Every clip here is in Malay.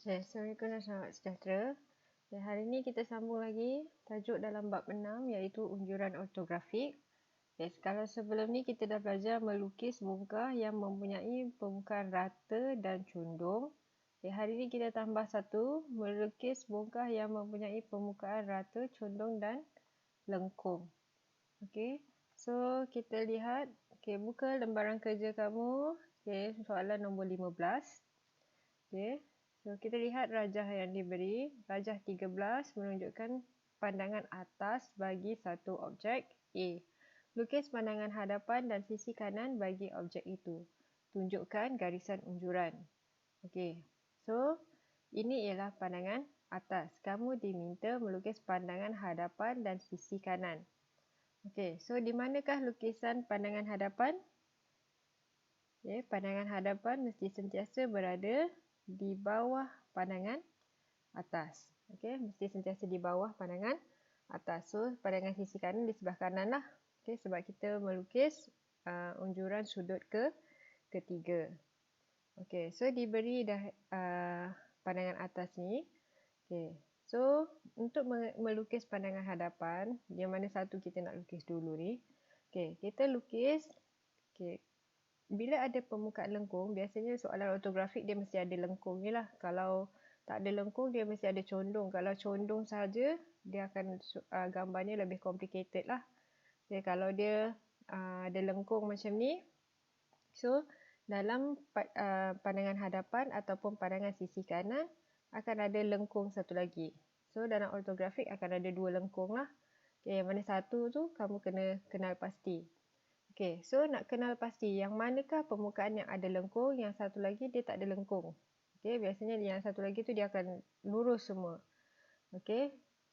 Assalamualaikum dan selamat sejahtera. Hari ini kita sambung lagi tajuk dalam bab 6 iaitu unjuran ortografik. Kalau sebelum ni kita dah belajar melukis bongkah yang mempunyai permukaan rata dan condong. Hari ini kita tambah satu, melukis bongkah yang mempunyai permukaan rata, condong dan lengkung. So kita lihat, buka lembaran kerja kamu. Soalan nombor 15. So kita lihat rajah yang diberi. Rajah 13 menunjukkan pandangan atas bagi satu objek A. Lukis pandangan hadapan dan sisi kanan bagi objek itu. Tunjukkan garisan unjuran. So ini ialah pandangan atas. Kamu diminta melukis pandangan hadapan dan sisi kanan. So di manakah lukisan pandangan hadapan? Pandangan hadapan mesti sentiasa berada di bawah pandangan atas. Mesti sentiasa di bawah pandangan atas. So, pandangan sisi kanan di sebelah kanan lah. Sebab kita melukis unjuran sudut ketiga. So diberi dah pandangan atas ni. So, untuk melukis pandangan hadapan, yang mana satu kita nak lukis dulu ni. Kita lukis. Bila ada permukaan lengkung, biasanya soalan ortografik dia mesti ada lengkung ni lah. Kalau tak ada lengkung, dia mesti ada condong. Kalau condong saja, dia akan gambarnya lebih complicated lah. Kalau dia ada lengkung macam ni, so dalam pandangan hadapan ataupun pandangan sisi kanan, akan ada lengkung satu lagi. So dalam ortografik akan ada dua lengkung lah. Yang mana satu tu kamu kena kenal pasti. So nak kenal pasti yang manakah permukaan yang ada lengkung, yang satu lagi dia tak ada lengkung. Biasanya yang satu lagi tu dia akan lurus semua.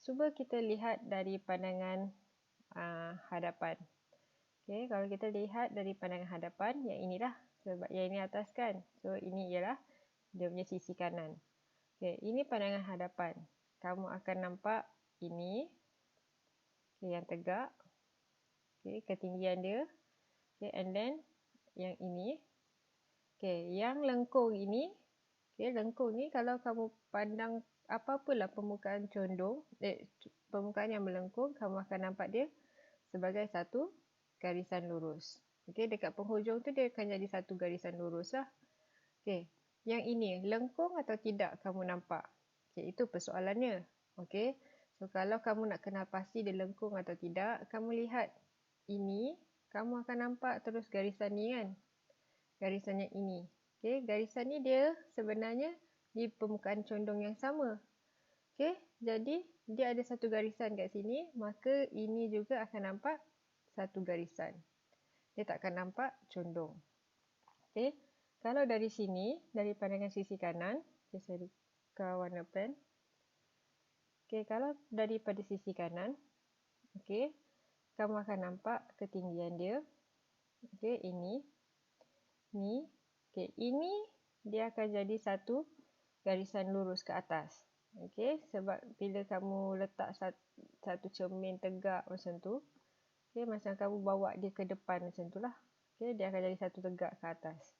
Cuba kita lihat dari pandangan hadapan. Kalau kita lihat dari pandangan hadapan, yang inilah. Sebab yang ini atas kan. So ini ialah dia punya sisi kanan. Ini pandangan hadapan. Kamu akan nampak ini. Yang tegak. Ketinggian dia. And then yang ini. Yang lengkung ini. Lengkung ni kalau kamu pandang apa-apalah permukaan condong, permukaan yang melengkung, kamu akan nampak dia sebagai satu garisan lurus. Dekat penghujung tu dia akan jadi satu garisan lurus lah. Yang ini lengkung atau tidak kamu nampak? Itu persoalannya. So kalau kamu nak kenal pasti dia lengkung atau tidak, kamu lihat ini. Kamu akan nampak terus garisan ni kan. Garisan yang ini. Garisan ni dia sebenarnya di permukaan condong yang sama. Jadi dia ada satu garisan kat sini. Maka ini juga akan nampak satu garisan. Dia tak akan nampak condong. Kalau dari sini, dari pandangan sisi kanan. Saya buka warna pen. Kalau daripada sisi kanan. Kamu akan nampak ketinggian dia. Ini. Ni. Ini dia akan jadi satu garisan lurus ke atas. Sebab bila kamu letak satu cermin tegak macam tu, macam kamu bawa dia ke depan macam tu lah. Dia akan jadi satu tegak ke atas.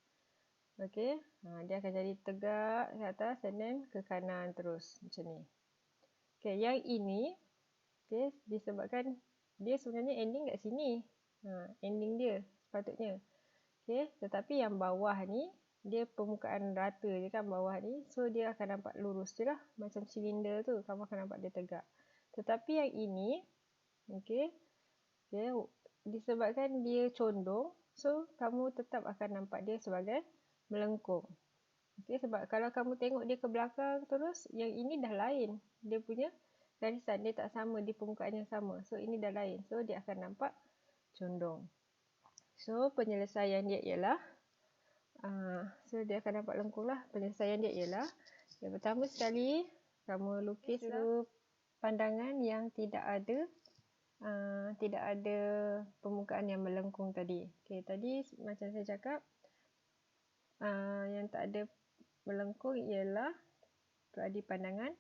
Dia akan jadi tegak ke atas and then ke kanan terus macam ni. Yang ini, disebabkan dia sebenarnya ending kat sini. Ending dia sepatutnya. Tetapi yang bawah ni, dia permukaan rata je kan bawah ni. So dia akan nampak lurus je lah. Macam silinder tu, kamu akan nampak dia tegak. Tetapi yang ini, disebabkan dia condong, so kamu tetap akan nampak dia sebagai melengkung. Sebab kalau kamu tengok dia ke belakang terus, yang ini dah lain. Dia punya garisan, dia tak sama di permukaan yang sama. So ini dah lain. So dia akan nampak condong. So penyelesaian dia ialah, so dia akan nampak lengkung lah. Penyelesaian dia ialah, yang pertama sekali, kamu lukis dulu pandangan yang tidak ada permukaan yang melengkung tadi. Tadi macam saya cakap, yang tak ada melengkung ialah di pandangan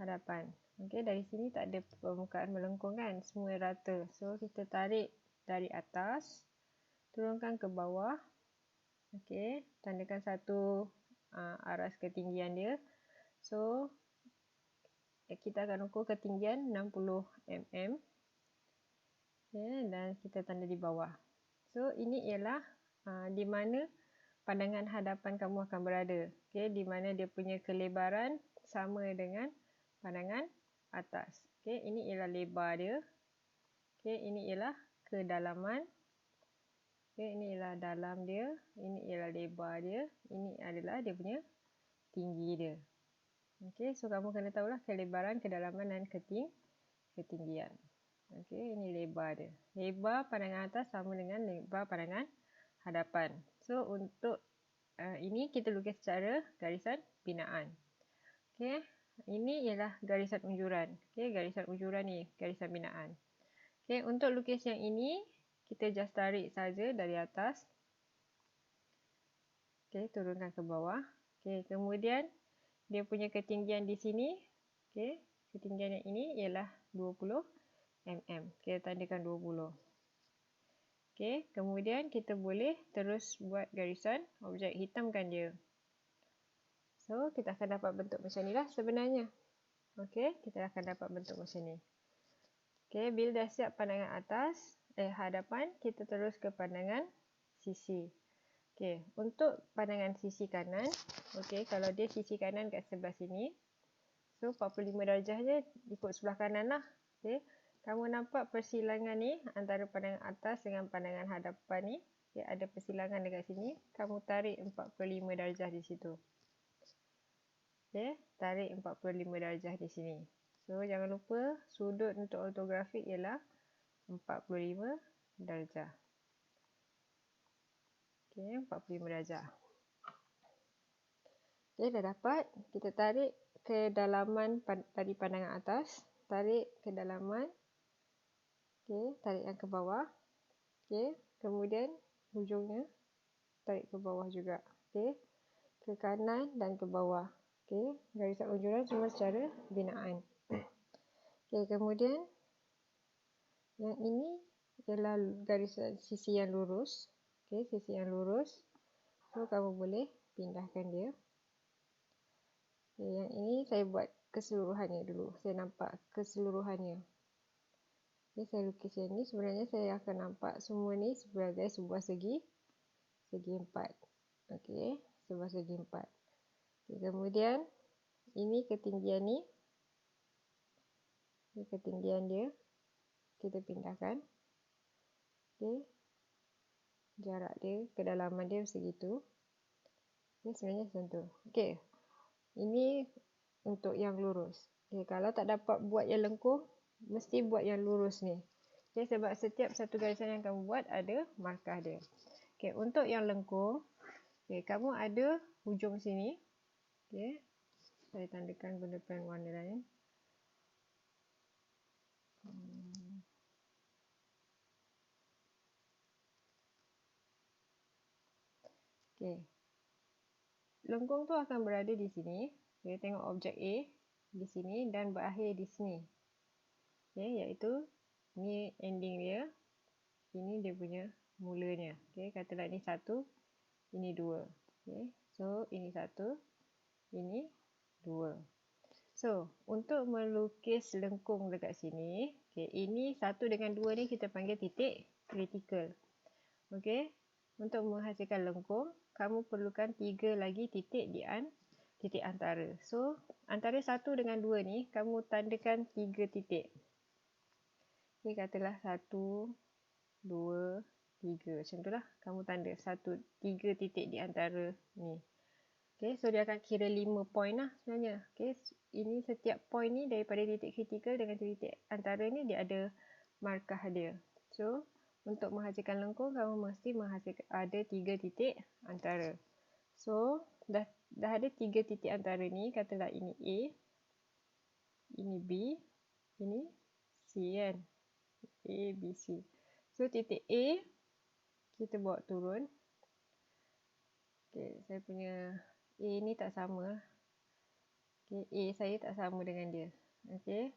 hadapan. Dari sini tak ada permukaan melengkung kan, semua rata. So kita tarik dari atas, turunkan ke bawah. Tandakan satu aras ketinggian dia. So, kita akan ukur ketinggian 60 mm. Okay, dan kita tanda di bawah. So, ini ialah di mana pandangan hadapan kamu akan berada. Okay, di mana dia punya kelebaran sama dengan pandangan atas. Okay, ini ialah lebar dia. Okay, ini ialah kedalaman. Okay, ini ialah dalam dia. Ini ialah lebar dia. Ini adalah dia punya tinggi dia. Okay, so kamu kena tahulah kelebaran, kedalaman dan ketinggian. Okay, ini lebar dia. Lebar pandangan atas sama dengan lebar pandangan hadapan. So, untuk ini kita lukis secara garisan binaan. Okay, ini ialah garisan unjuran. Okay, garisan unjuran ni, garisan binaan. Okay, untuk lukis yang ini, kita just tarik saja dari atas. Okay, turunkan ke bawah. Okay, kemudian dia punya ketinggian di sini. Okay, ketinggian yang ini ialah 20 mm. Kita tandakan 20. Okay, kemudian kita boleh terus buat garisan objek, hitamkan dia. So, kita akan dapat bentuk macam ni lah sebenarnya. Okay, kita akan dapat bentuk macam ni. Okay, bila dah siap pandangan atas, hadapan, kita terus ke pandangan sisi. Okay, untuk pandangan sisi kanan, okay, kalau dia sisi kanan kat sebelah sini, so 45 darjah je ikut sebelah kanan lah. Okay, kamu nampak persilangan ni antara pandangan atas dengan pandangan hadapan ni. Okay, ada persilangan dekat sini, kamu tarik 45 darjah di situ. Okay, tarik 45 darjah di sini. So, jangan lupa sudut untuk ortografik ialah 45 darjah. Okay, 45 darjah. Okay, dah dapat. Kita tarik kedalaman dari pandangan atas. Tarik kedalaman. Okay, tarik yang ke bawah. Okay, kemudian hujungnya tarik ke bawah juga. Okay, ke kanan dan ke bawah. Okay, garisan unjuran semua secara binaan. Okay, kemudian yang ini ialah garisan sisi yang lurus. Okay, sisi yang lurus. So, kamu boleh pindahkan dia. Okay, yang ini saya buat keseluruhannya dulu. Saya nampak keseluruhannya. Okay, saya lukis yang ni. Sebenarnya saya akan nampak semua ni sebagai sebuah segi empat. Okay, sebuah segi empat. Okay, kemudian ini ketinggian ni. Ini ketinggian dia. Kita pindahkan. Okay. Jarak dia, kedalaman dia segitu. Okay, sebenarnya macam tu. Okay. Ini untuk yang lurus. Okay, kalau tak dapat buat yang lengkung, mesti buat yang lurus ni. Okay, sebab setiap satu garisan yang kamu buat ada markah dia. Okay, untuk yang lengkung, okay, kamu ada hujung sini. Okay, saya tandakan guna pen warna lain. Okay. Lengkung tu akan berada di sini. Okay, tengok objek A di sini dan berakhir di sini. Okay, iaitu ni ending dia. Ini dia punya mulanya. Okay, katalah ini 1, ini 2. Okay, so ini 1, ini 2. So, untuk melukis lengkung dekat sini, okay, ini 1 dengan 2 ni kita panggil titik kritikal. Okay, untuk menghasilkan lengkung, kamu perlukan 3 lagi titik titik antara. So, antara 1 dengan 2 ni, kamu tandakan 3 titik. Okay, katalah 1, 2, 3. Macam tu lah. Kamu tanda 3 titik di antara ni. Okay, so dia akan kira 5 point lah sebenarnya. Okay, ini setiap point ni daripada titik kritikal dengan titik antara ni dia ada markah dia. So, untuk menghasilkan lengkung, kamu mesti menghasilkan ada 3 titik antara. So, dah ada 3 titik antara ni. Katalah ini A, ini B, ini C kan. A, B, C. So, titik A, kita bawa turun. Okay, saya punya A ni tak sama. Okay, A saya tak sama dengan dia. Okay,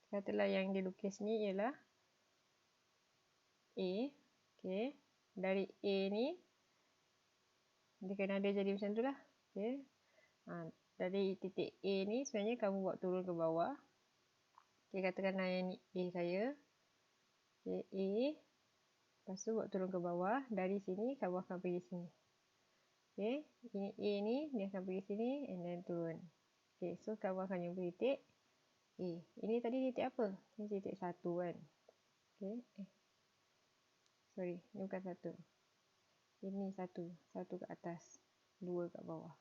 katalah yang dilukis ni ialah A. Okay, dari A ni dia kena ada jadi macam tu lah. Okay, dari titik A ni sebenarnya kamu buat turun ke bawah. Okay, katakanlah yang ni A saya. Okay, A. Lepas tu buat turun ke bawah. Dari sini kamu akan pergi sini. Okay, ini A ni dia akan pergi sini and then turun. Okay, so kamu akan jumpa titik A. Ini tadi titik apa? Ini titik 1 kan. Okay. Sorry, ni bukan 1. Ini 1. 1 kat atas. 2 kat bawah.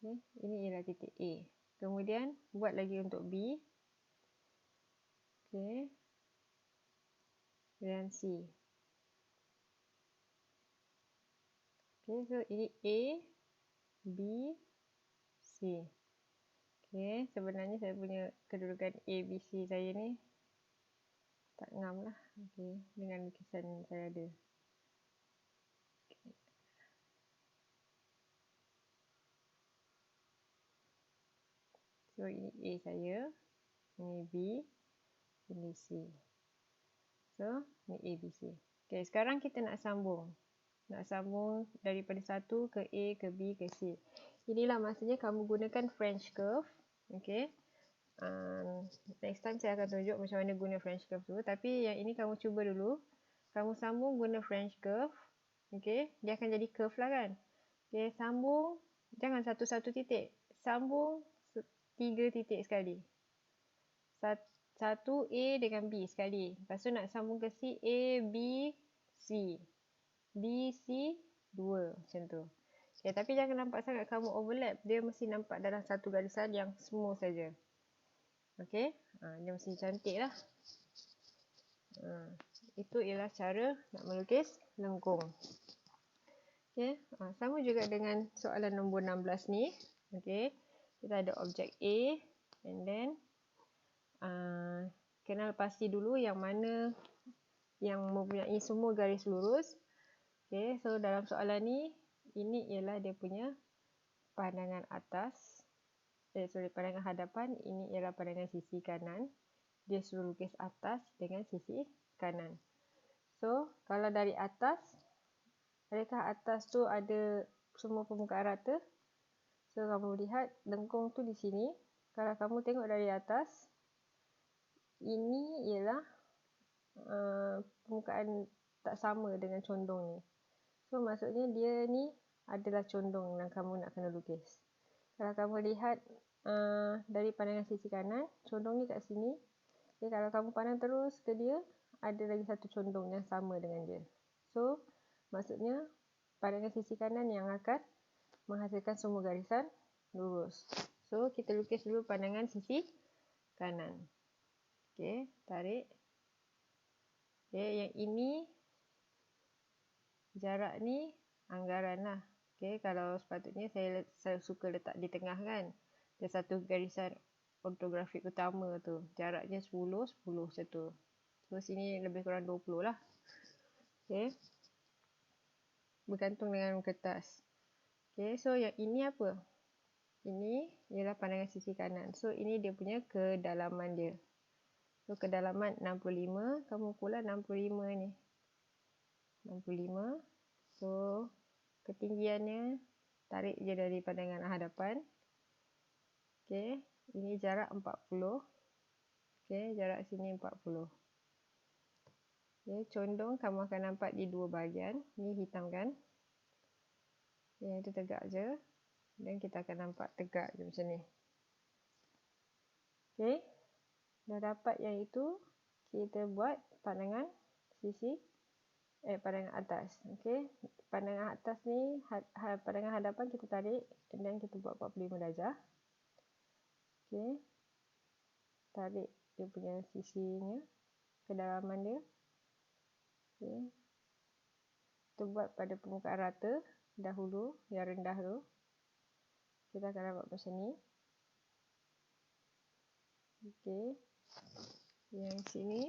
Okay, ini ialah titik A. Kemudian buat lagi untuk B. Okay. Dan C. Okay, so ini A, B, C. Okay, sebenarnya saya punya kedudukan A, B, C saya ni tak ngam lah. Okay, dengan lukisan saya ada. Okay. So ini A saya, ini B, ini C. So, ni A, B, C. Okay, sekarang kita nak sambung. Nak sambung daripada 1 ke A, ke B, ke C. Inilah maksudnya kamu gunakan French curve. Okay. Next time saya akan tunjuk macam mana guna French curve tu. Tapi yang ini kamu cuba dulu. Kamu sambung guna French curve. Okay. Dia akan jadi curve lah kan. Okay. Sambung. Jangan satu-satu titik. Sambung 3 titik sekali. Satu A dengan B sekali. Lepas tu nak sambung ke C. A, B, C. B, C, 2. Macam tu. Okay, tapi jangan nampak sangat kamu overlap. Dia mesti nampak dalam satu garisan yang smooth saja. Okay. Dia mesti cantik lah. Itu ialah cara nak melukis lengkung. Okay. Sama juga dengan soalan nombor 16 ni. Okay. Kita ada objek A. And then kenal pasti dulu yang mana yang mempunyai semua garis lurus. Okay. So dalam soalan ni, ini ialah dia punya pandangan atas. Pandangan hadapan. Ini ialah pandangan sisi kanan. Dia suruh lukis atas dengan sisi kanan. So, kalau dari atas, adakah atas tu ada semua permukaan rata? So, kamu lihat lengkung tu di sini. Kalau kamu tengok dari atas, ini ialah permukaan tak sama dengan condong ni. So, maksudnya dia ni adalah condong yang kamu nak kena lukis. Kalau kamu lihat dari pandangan sisi kanan, condong ni kat sini. Okay, kalau kamu pandang terus ke dia, ada lagi satu condong yang sama dengan dia. So, maksudnya pandangan sisi kanan yang akan menghasilkan semua garisan lurus. So, kita lukis dulu pandangan sisi kanan. Okay, tarik. Okay, yang ini jarak ni anggaran lah. Okay, kalau sepatutnya saya suka letak di tengah kan. Dia satu garisan ortografik utama tu. Jaraknya 10, 10 macam tu. So, sini lebih kurang 20 lah. Okay. Bergantung dengan kertas. Okay, so yang ini apa? Ini ialah pandangan sisi kanan. So, ini dia punya kedalaman dia. So, kedalaman 65. Kamu pula 65 ni. 65. So, ketinggiannya tarik je dari pandangan hadapan. Okay. Ini jarak 40. Okay, jarak sini 40. Okay, condong kamu akan nampak di dua bahagian. Ni hitam kan. Yang itu tegak je. Dan kita akan nampak tegak je macam ni. Okay. Dah dapat yang itu. Kita buat pandangan sisi. Pandangan atas. Okay. Pandangan atas ni, pandangan hadapan kita tarik. Dan kita buat 45 darjah. Okay. Tarik dia punya sisinya. Kedalaman dia. Okay. Kita buat pada permukaan rata dahulu, yang rendah tu. Kita akan dapat macam ni. Okay. Yang sini.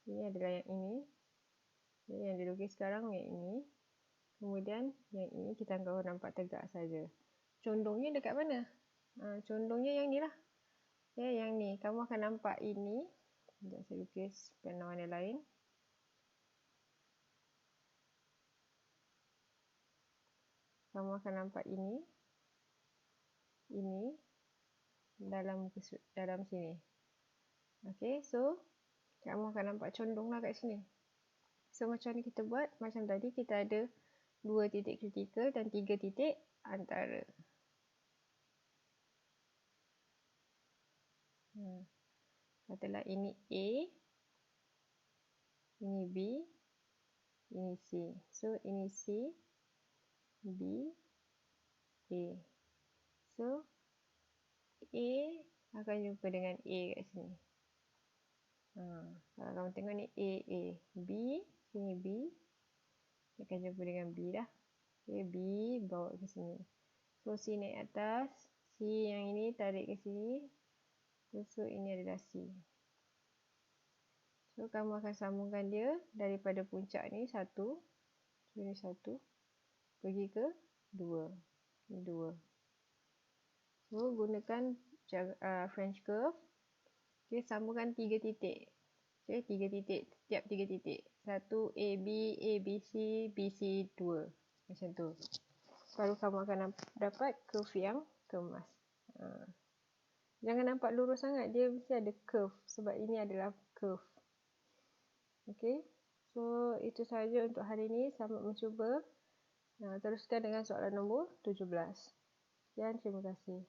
Ini adalah yang ini. Okay. Yang dilukis sekarang yang ini. Kemudian yang ini kita akan nampak tegak saja. Condongnya dekat mana? Condongnya yang ni lah. Okay. Yang ni. Kamu akan nampak ini. Sekejap saya lukis pena warna lain. Kamu akan nampak ini. ini dalam sini. Okey, so kamu akan nampak condonglah kat sini. So macam ni kita buat, macam tadi kita ada 2 titik kritikal dan 3 titik antara. Katalah ini A, ini B, ini C. So ini C, B, A. So A akan jumpa dengan A kat sini. Kalau kamu tengok ni A, A. B, sini B. Dia akan jumpa dengan B dah. Okay, B bawa ke sini. So C naik atas. C yang ini tarik ke sini. So ini adalah C. So kamu akan sambungkan dia daripada puncak ni 1. So ini 1. Pergi ke 2. Ini 2. So gunakan French curve. Okay, sambungkan 3 titik. Okay, 3 titik. Setiap 3 titik. 1 AB, ABC, BC 2. Macam tu. Baru kamu akan dapat curve yang kemas. Jangan nampak lurus sangat. Dia mesti ada curve. Sebab ini adalah curve. Okay. So, itu sahaja untuk hari ini. Selamat mencuba. Teruskan dengan soalan nombor 17. Sekian, terima kasih.